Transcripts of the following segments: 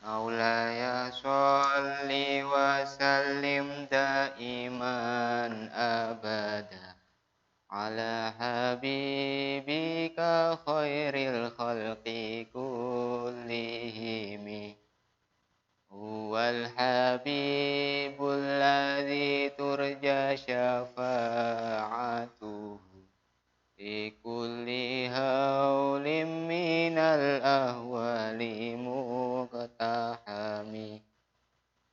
مولاي صل وسلم دائما أبدا على حبيبك خير الخلق كلهم هو الحبيب الذي ترجى شفاعته في كل هول من الأهوال مقتحم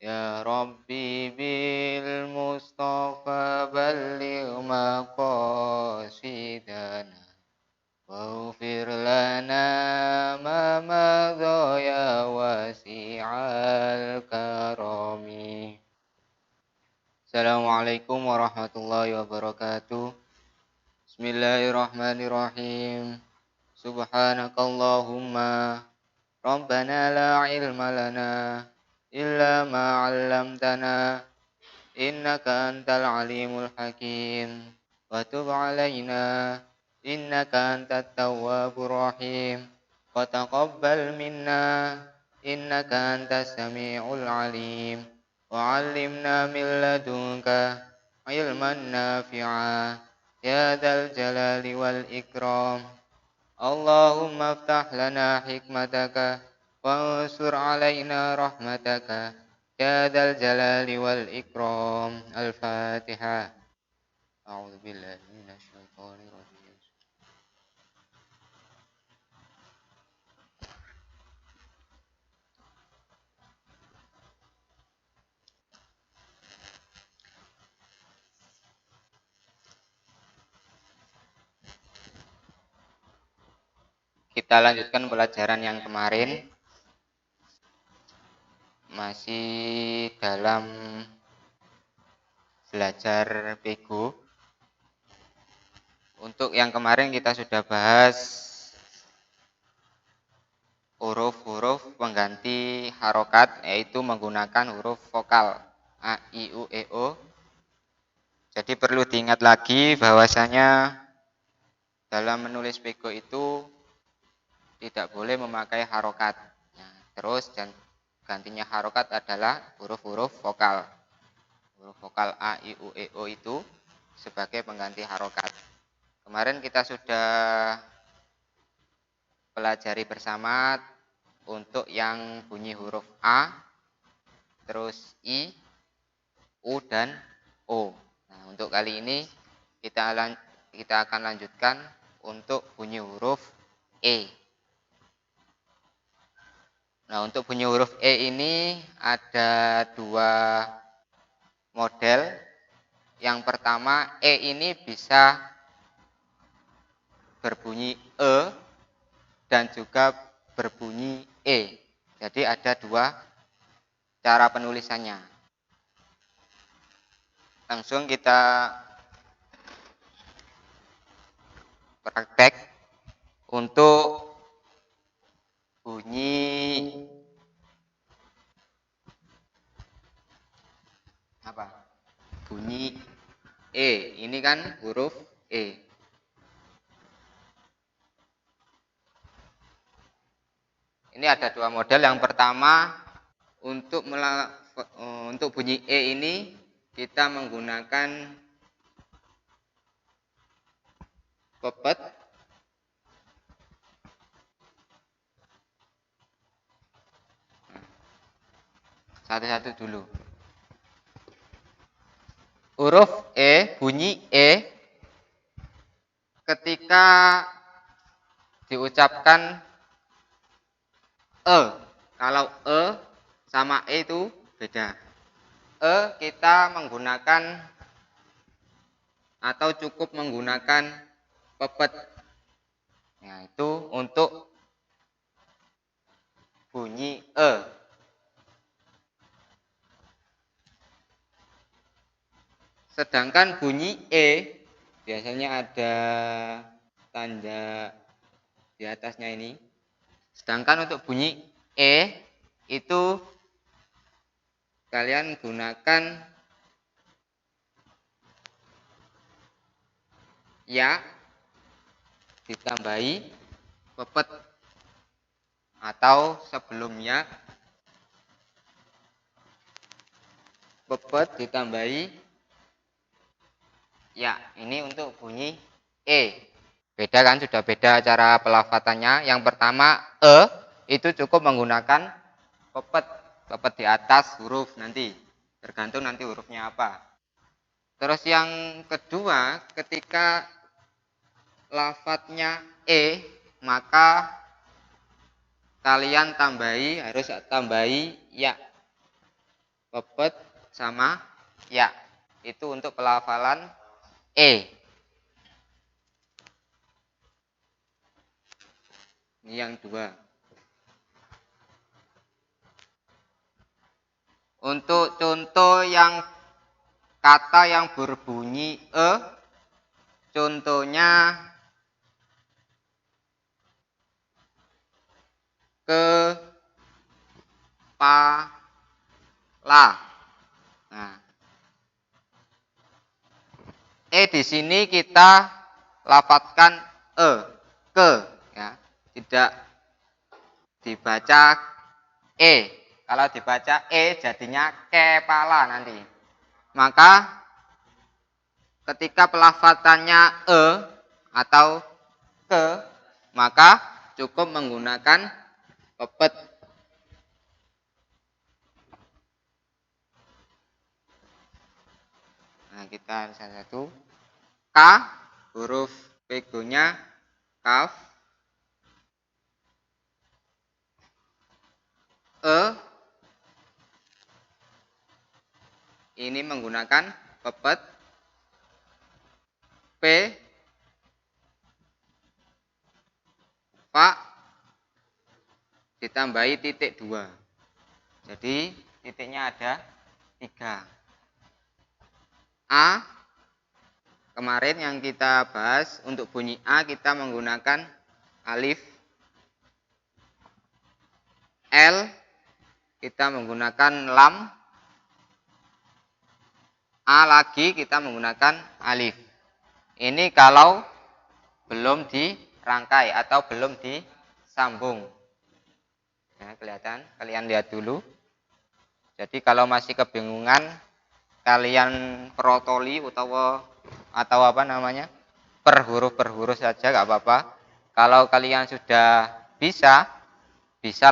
يا ربي بالمصطفى بلغ مقاصدنا واغفر لنا ما مضى يا واسع الكرم. Assalamualaikum warahmatullahi wabarakatuh. Bismillahirrahmanirrahim. Subhanakallahumma Rabbana la ilma lana illa ma 'allamtana innaka antal alimul hakim wa tub 'alaina innaka antat tawwabur rahim wa taqabbal minna innaka antas samiul alim wa 'allimna min ladunka ilman nafi'a ya dzal jalali wal ikram. Allahumma aftah lana hikmataka wansur alaina rahmataka ya dzal jalali wal ikram. Al-Fatihah. A'udzu billahi minasyaitonir rajim. Kita lanjutkan pelajaran yang kemarin. Masih dalam belajar pego. Untuk yang kemarin kita sudah bahas huruf-huruf pengganti harokat, yaitu menggunakan huruf vokal A, I, U, E, O. Jadi perlu diingat lagi bahwasanya dalam menulis pego itu tidak boleh memakai harokat. Nah, terus dan gantinya harokat adalah huruf-huruf vokal. Huruf vokal A, I, U, E, O itu sebagai pengganti harokat. Kemarin kita sudah pelajari bersama untuk yang bunyi huruf A, terus I, U, dan O. Nah, untuk kali ini kita akan lanjutkan untuk bunyi huruf E. Nah, untuk bunyi huruf E ini ada dua model. Yang pertama, E ini bisa berbunyi E dan juga berbunyi E. Jadi ada dua cara penulisannya. Langsung kita praktek untuk bunyi apa? Bunyi E. Ini kan huruf E. Ini ada dua model. Yang pertama untuk bunyi E ini kita menggunakan pepet satu-satu dulu. Huruf E, bunyi E ketika diucapkan E. Kalau E sama E itu beda. E kita menggunakan atau cukup menggunakan pepet. Nah, itu untuk bunyi E. Sedangkan bunyi E biasanya ada tanda di atasnya ini. Sedangkan untuk bunyi E itu kalian gunakan ya ditambahi pepet atau sebelumnya pepet ditambahi ya. Ini untuk bunyi E. Beda kan, sudah beda cara pelafatannya. Yang pertama itu cukup menggunakan pepet. Pepet di atas huruf nanti. Tergantung nanti hurufnya apa. Terus yang kedua, ketika lafadznya maka kalian harus tambahi ya. Pepet sama ya. Itu untuk pelafalan Ini yang dua. Untuk contoh yang kata yang berbunyi contohnya kepala. Nah, di sini kita lafadzkan ke ya. Tidak dibaca Kalau dibaca jadinya kepala nanti. Maka ketika pelafatannya atau ke, maka cukup menggunakan pepet. Nah, kita satu K, huruf pegonya kaf, ini menggunakan pepet, P, Fa, ditambahi titik 2. Jadi titiknya ada 3. A, kemarin yang kita bahas untuk bunyi A kita menggunakan alif. L, kita menggunakan lam. A lagi kita menggunakan alif. Ini kalau belum dirangkai atau belum disambung. Nah, kelihatan, kalian lihat dulu. Jadi kalau masih kebingungan, kalian protoli atau apa namanya, per huruf saja nggak apa-apa. Kalau kalian sudah bisa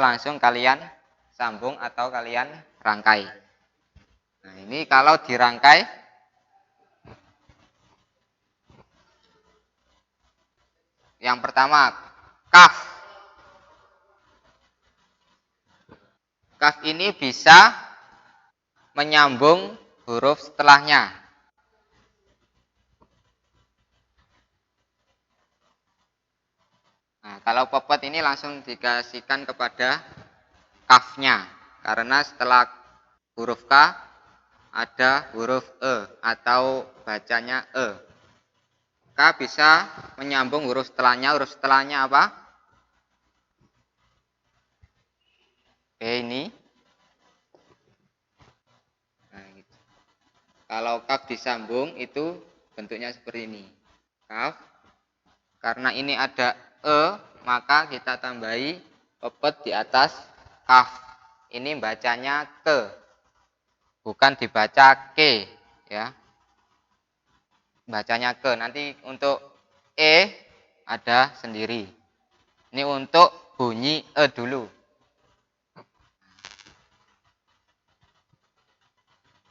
langsung kalian sambung atau kalian rangkai. Nah, ini kalau dirangkai, yang pertama kaf. Kaf ini bisa menyambung huruf setelahnya. Nah, kalau pepet ini langsung dikasihkan kepada kafnya. Karena setelah huruf K ada huruf atau bacanya K bisa menyambung huruf setelahnya. Huruf setelahnya apa? Ini. Nah, gitu. Kalau kaf disambung itu bentuknya seperti ini. Kaf. Karena ini ada maka kita tambahi pepet di atas kaf. Ini bacanya ke. Bukan dibaca ke, ya. Bacanya ke. Nanti untuk ada sendiri. Ini untuk bunyi dulu.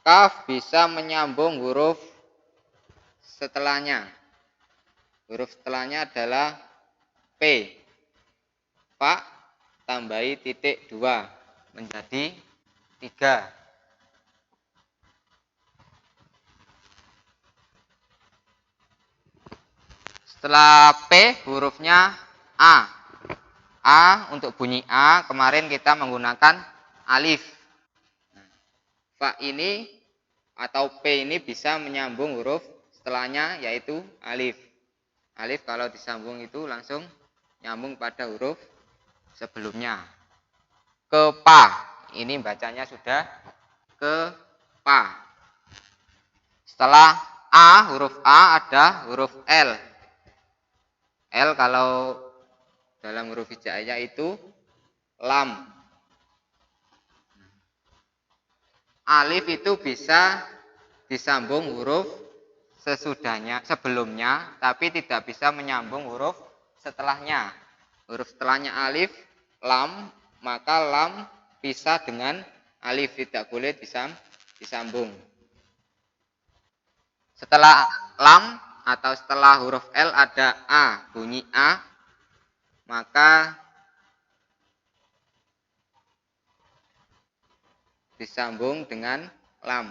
Kaf bisa menyambung huruf setelahnya. Huruf setelahnya adalah P. Fa tambahi titik 2 menjadi 3. Setelah P hurufnya A. A untuk bunyi A kemarin kita menggunakan alif. Fa ini atau P ini bisa menyambung huruf setelahnya yaitu alif. Alif kalau disambung itu langsung nyambung pada huruf sebelumnya. Kepa. Ini bacanya sudah kepa. Setelah A, huruf A ada huruf L. L kalau dalam huruf hijaiyah itu lam. alif itu bisa disambung huruf sesudahnya, sebelumnya, tapi tidak bisa menyambung huruf setelahnya. Huruf setelahnya alif, lam, maka lam pisah dengan alif, tidak boleh disambung. Setelah lam atau setelah huruf L ada A, bunyi A, maka disambung dengan lam.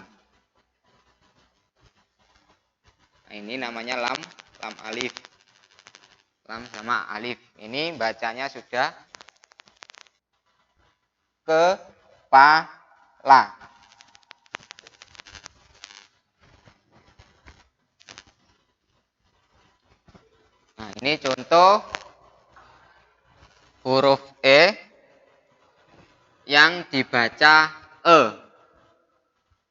Nah, ini namanya lam alif. Lam sama alif. Ini bacanya sudah kepala. Nah, ini contoh huruf E yang dibaca E.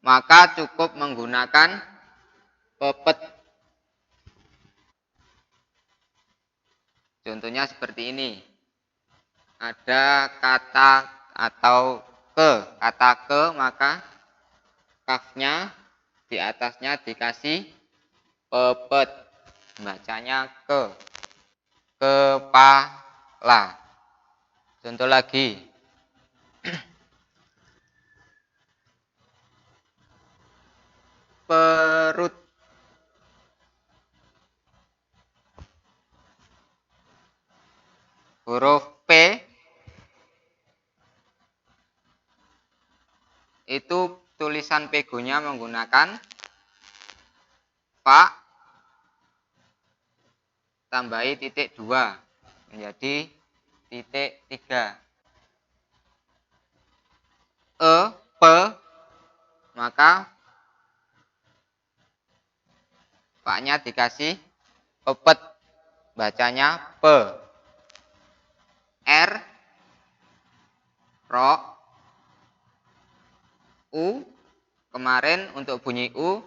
Maka cukup menggunakan pepet. Contohnya seperti ini. Ada kata atau kata ke, maka kafnya di atasnya dikasih pepet. Bacanya kepala. Contoh lagi. Perut. Huruf P itu tulisan pegonya menggunakan fa tambahi titik 2 menjadi titik 3. P, maka fa-nya dikasih pepet, bacanya pe. R, ro, u, kemarin untuk bunyi u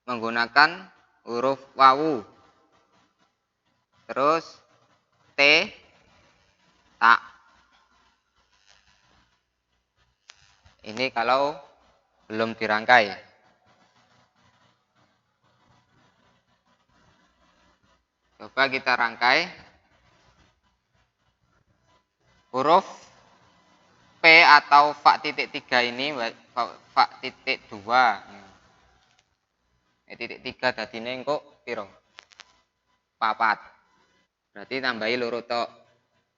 menggunakan huruf wawu. Terus T, tak. Ini kalau belum dirangkai. Coba kita rangkai. Huruf P atau fa titik 3 ini, fa titik 2. Titik 3 dadine engko piro? 4. Berarti tambahi loro tok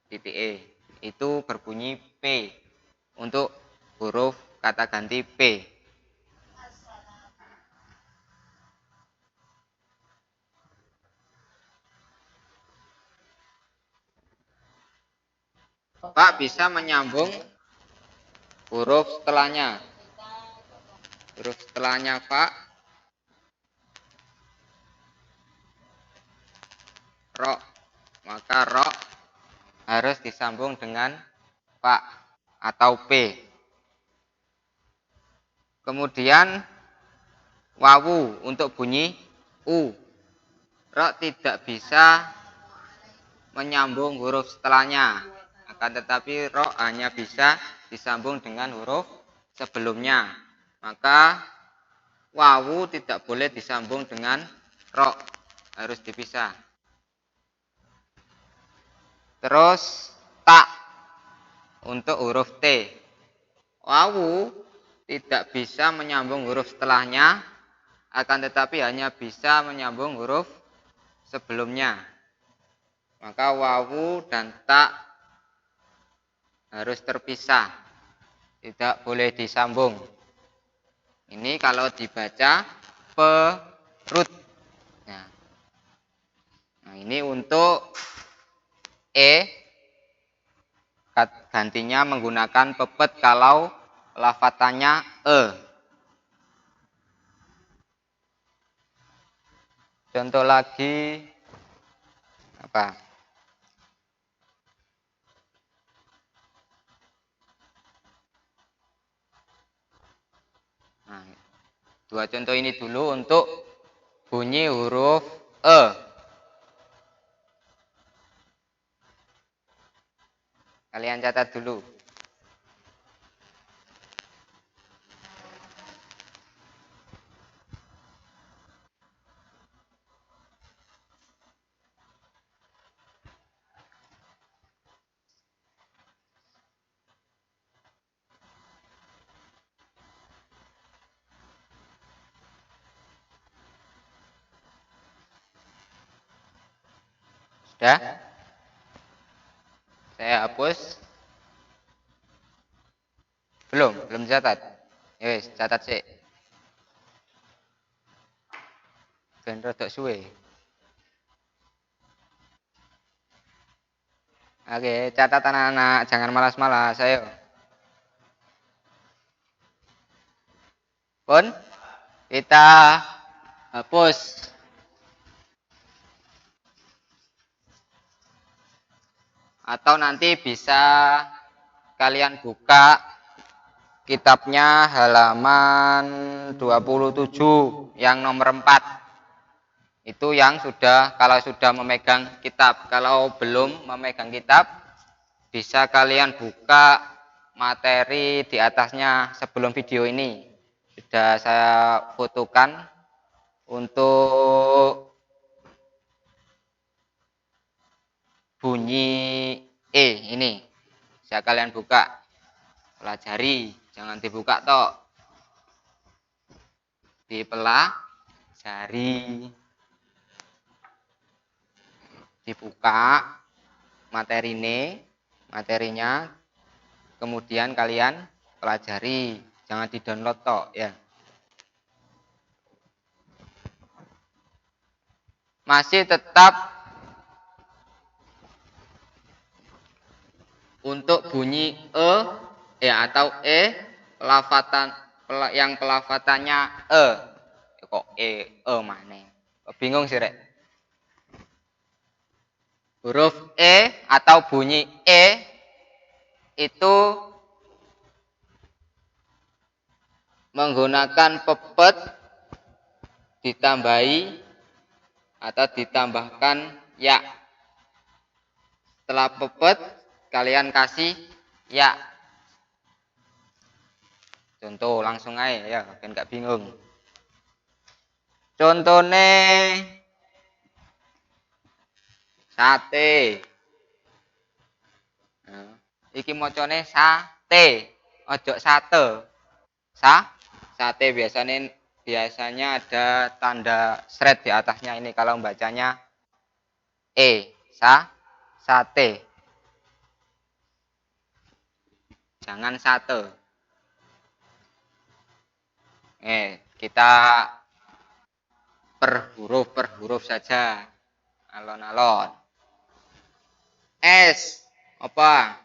titik E. Itu berbunyi P untuk huruf kata ganti P. Pak bisa menyambung huruf setelahnya. Huruf setelahnya Pak, ro, maka ro harus disambung dengan Pak atau P. Kemudian wawu untuk bunyi U. Ro tidak bisa menyambung huruf setelahnya. Akan tetapi ro hanya bisa disambung dengan huruf sebelumnya. Maka wawu tidak boleh disambung dengan ro, harus dipisah. Terus tak untuk huruf T. Wawu tidak bisa menyambung huruf setelahnya, akan tetapi hanya bisa menyambung huruf sebelumnya. Maka wawu dan tak harus terpisah, tidak boleh disambung. Ini kalau dibaca perut. Nah, ini untuk E, gantinya menggunakan pepet kalau lafatannya E. Contoh lagi apa? Nah, dua contoh ini dulu untuk bunyi huruf E. Kalian catat dulu. Sudah? Saya hapus. Belum catat. Yes, catat sih. Ben rodok suwe. Oke, catat anak-anak, jangan malas-malas, ayo. Pun kita hapus. Atau nanti bisa kalian buka kitabnya halaman 27 yang nomor 4. Itu yang kalau sudah memegang kitab. Kalau belum memegang kitab, bisa kalian buka materi di atasnya sebelum video ini. Sudah saya fotokan untuk bunyi E ini. Bisa kalian buka, pelajari, jangan dibuka toh. Dipelajari. Dibuka materinya, kemudian kalian pelajari, jangan di-download toh ya. Masih tetap untuk bunyi atau yang pelafatannya kok mana? Bingung sih rek. Huruf atau bunyi itu menggunakan pepet ditambahi atau ditambahkan ya. Setelah pepet kalian kasih ya. Contoh langsung aja ya, kan gak bingung. Contohnya sate. Nah, iki mocone sate, ojo sate. Sate biasanya ada tanda seret di atasnya ini kalau bacanya sate. Jangan sate. Kita per huruf saja. Alon-alon. S apa?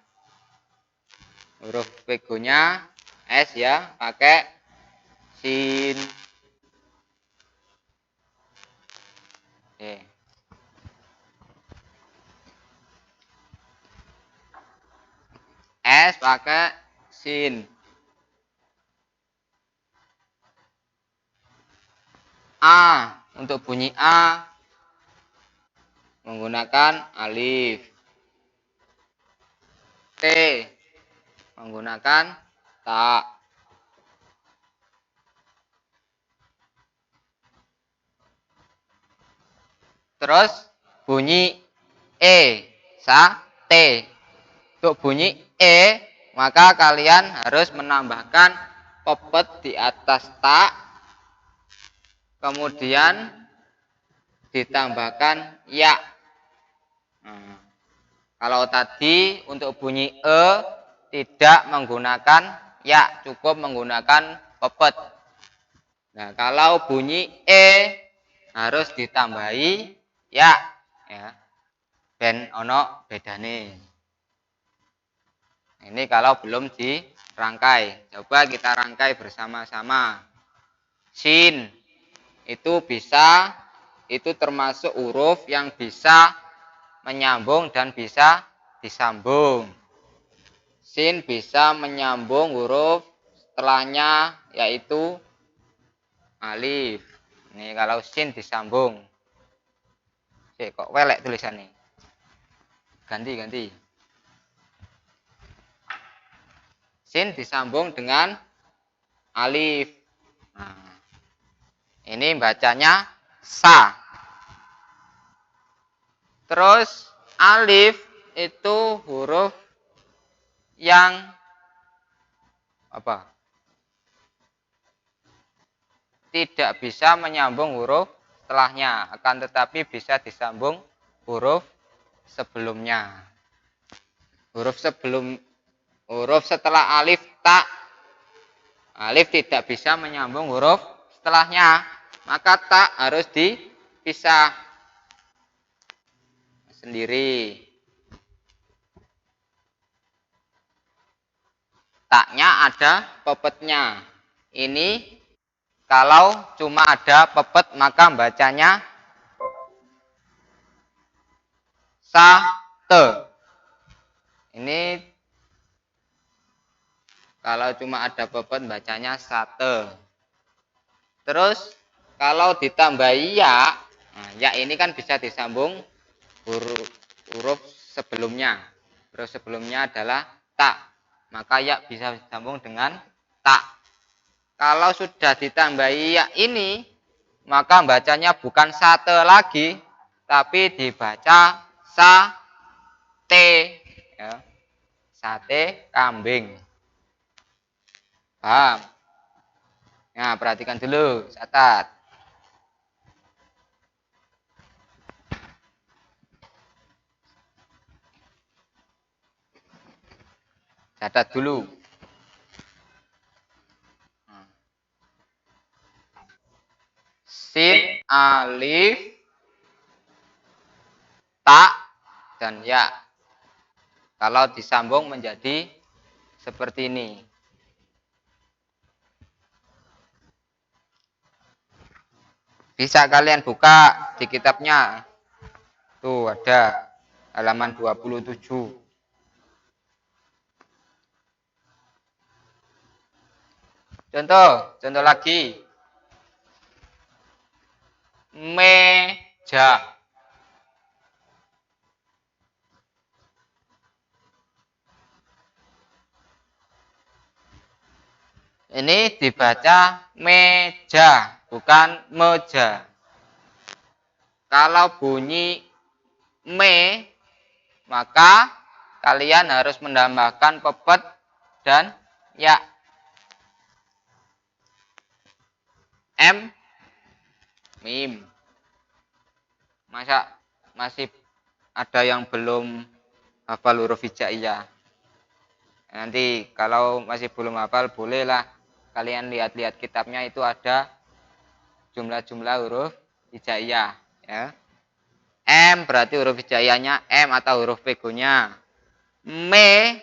Huruf begonya S ya, pakai sin. S pakai sin. A untuk bunyi A menggunakan alif. T menggunakan ta. Terus bunyi sate. Untuk bunyi maka kalian harus menambahkan pepet di atas ta, kemudian ditambahkan ya. Kalau tadi untuk bunyi tidak menggunakan ya, cukup menggunakan pepet. Nah, kalau bunyi harus ditambahi ya. Ben ono bedane. Ini kalau belum dirangkai. Coba kita rangkai bersama-sama. Sin itu termasuk huruf yang bisa menyambung dan bisa disambung. Sin bisa menyambung huruf setelahnya yaitu alif. Ini kalau sin disambung. Kok welek tulisannya? Ganti. Sin disambung dengan alif. Nah, ini bacanya sa. Terus alif itu huruf yang apa? Tidak bisa menyambung huruf setelahnya, akan tetapi bisa disambung huruf sebelumnya. Huruf setelah alif ta. Alif tidak bisa menyambung huruf setelahnya, maka ta harus dipisah sendiri. Taknya ada pepetnya. Ini kalau cuma ada pepet maka bacanya sate. Ini kalau cuma ada pepet bacanya sate. Terus kalau ditambahi ya, nah, ya ini kan bisa disambung huruf sebelumnya. Huruf sebelumnya adalah ta. Maka ya bisa disambung dengan ta. Kalau sudah ditambahi ya ini, maka bacanya bukan sate lagi, tapi dibaca sate. Ya. Sate kambing. Paham? Nah, perhatikan dulu, catat. Catat dulu. Sin, alif, ta, dan ya. Kalau disambung menjadi seperti ini. Bisa kalian buka di kitabnya. Tuh ada halaman 27. Contoh lagi. Meja. Ini dibaca meja, bukan meja. Kalau bunyi me, maka kalian harus menambahkan pepet dan ya. M, mim. Masa masih ada yang belum hafal huruf hijaiyah? Nanti kalau masih belum hafal, bolehlah kalian lihat-lihat kitabnya, itu ada jumlah-jumlah huruf hijaiyah. Ya. M berarti huruf hijaiyahnya M atau huruf pegonya. Me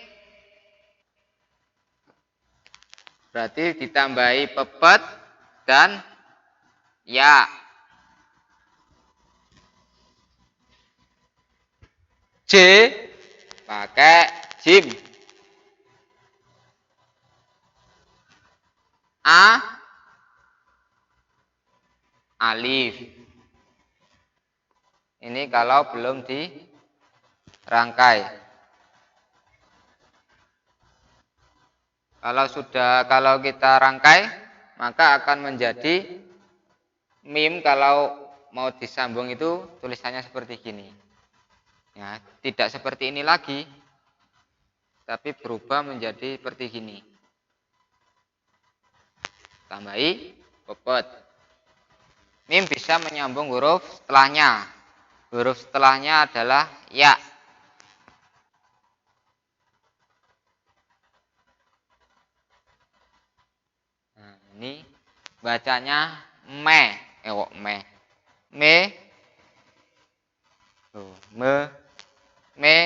berarti ditambahi pepet dan ya. J pakai jim. A alif. Ini kalau belum dirangkai. Kalau kita rangkai, maka akan menjadi mim. Kalau mau disambung itu tulisannya seperti gini. Ya, tidak seperti ini lagi, tapi berubah menjadi seperti gini. Tambahi pepet. Mim bisa menyambung huruf setelahnya. Huruf setelahnya adalah ya. Nah, ini bacanya me. Me. Me.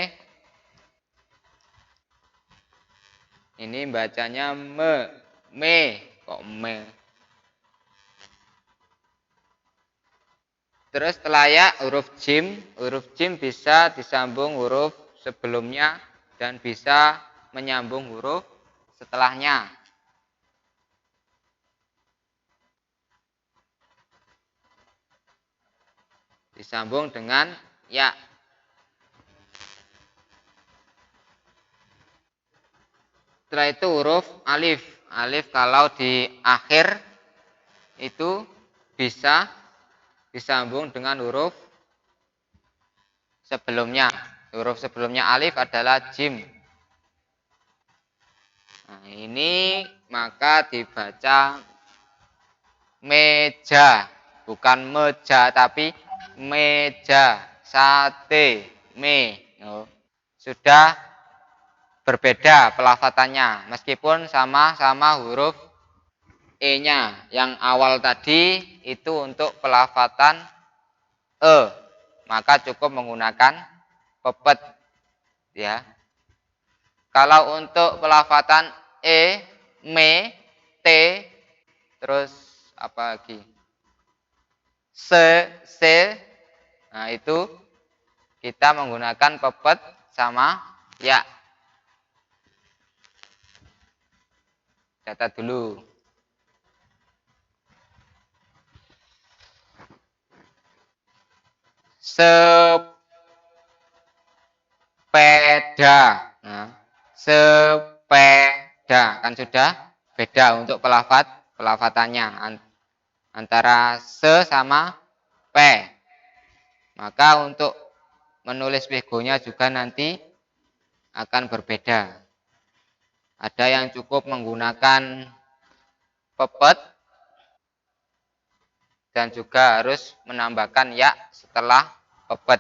Ini bacanya me. Kok me. Terus setelah ya huruf jim bisa disambung huruf sebelumnya dan bisa menyambung huruf setelahnya. Disambung dengan ya. Setelah itu huruf alif. Alif kalau di akhir itu bisa disambung dengan huruf sebelumnya. Huruf sebelumnya alif adalah jim. Nah, ini maka dibaca meja, bukan meja tapi meja, sate, me. Oh. Sudah berbeda pelafatannya meskipun sama-sama huruf E-nya. Yang awal tadi itu untuk pelafatan E. Maka cukup menggunakan pepet ya. Kalau untuk pelafatan E, me, T, terus apa lagi? Se, nah itu kita menggunakan pepet sama ya. Catat dulu. Sepeda. Nah, sepeda kan sudah beda untuk pelafatannya antara se sama p. Maka untuk menulis begonya juga nanti akan berbeda. Ada yang cukup menggunakan pepet dan juga harus menambahkan ya setelah pepet.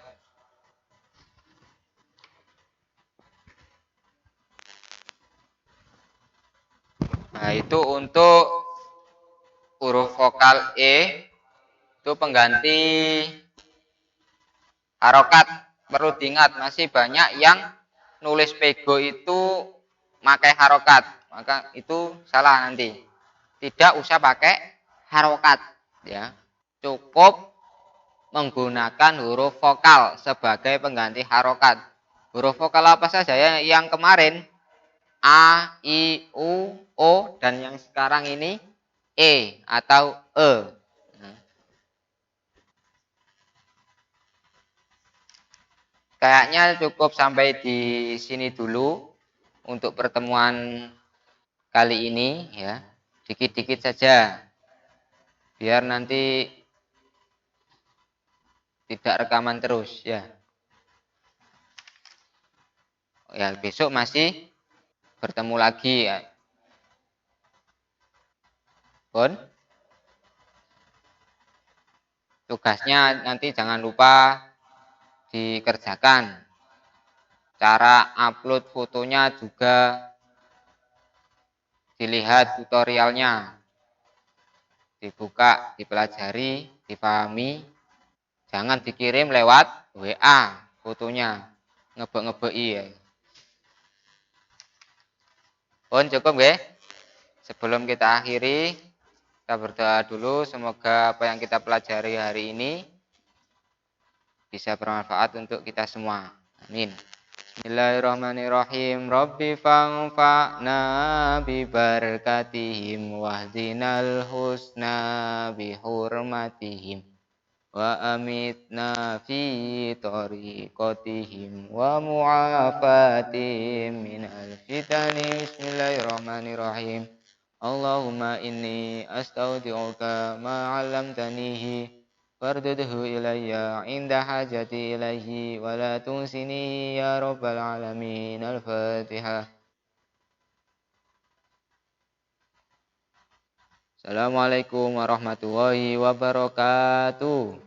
Nah, itu untuk huruf vokal E itu pengganti harokat. Perlu diingat masih banyak yang nulis pego itu pakai harokat. Maka itu salah nanti. Tidak usah pakai harokat ya. Cukup menggunakan huruf vokal sebagai pengganti harokat. Huruf vokal apa saja ya? Yang kemarin A, I, U, O dan yang sekarang ini E atau E. Kayaknya cukup sampai di sini dulu untuk pertemuan kali ini ya. Dikit-dikit saja. Biar nanti tidak rekaman terus ya. Ya, besok masih bertemu lagi ya. Bon. Tugasnya nanti jangan lupa dikerjakan. Cara upload fotonya juga dilihat tutorialnya. Dibuka, dipelajari, dipahami. Jangan dikirim lewat WA fotonya. Ngebek-ngebeki ya. Pun cukup ya. Sebelum kita akhiri, kita berdoa dulu. Semoga apa yang kita pelajari hari ini bisa bermanfaat untuk kita semua. Amin. Bismillahirrahmanirrahim. Rabbi fa'na bi barakatihim wahdinal husna bi hurmatihim wa amitna fi tariqatihim wa mu'afatihim minal fitani. Bismillahirrahmanirrahim. Allahumma inni astaudi'uka ma 'allamtanihi fardudhu ilayya inda hajati ilayhi wa la tunsini ya rabbal alamin. Al-Fatihah. Assalamualaikum warahmatullahi wabarakatuh.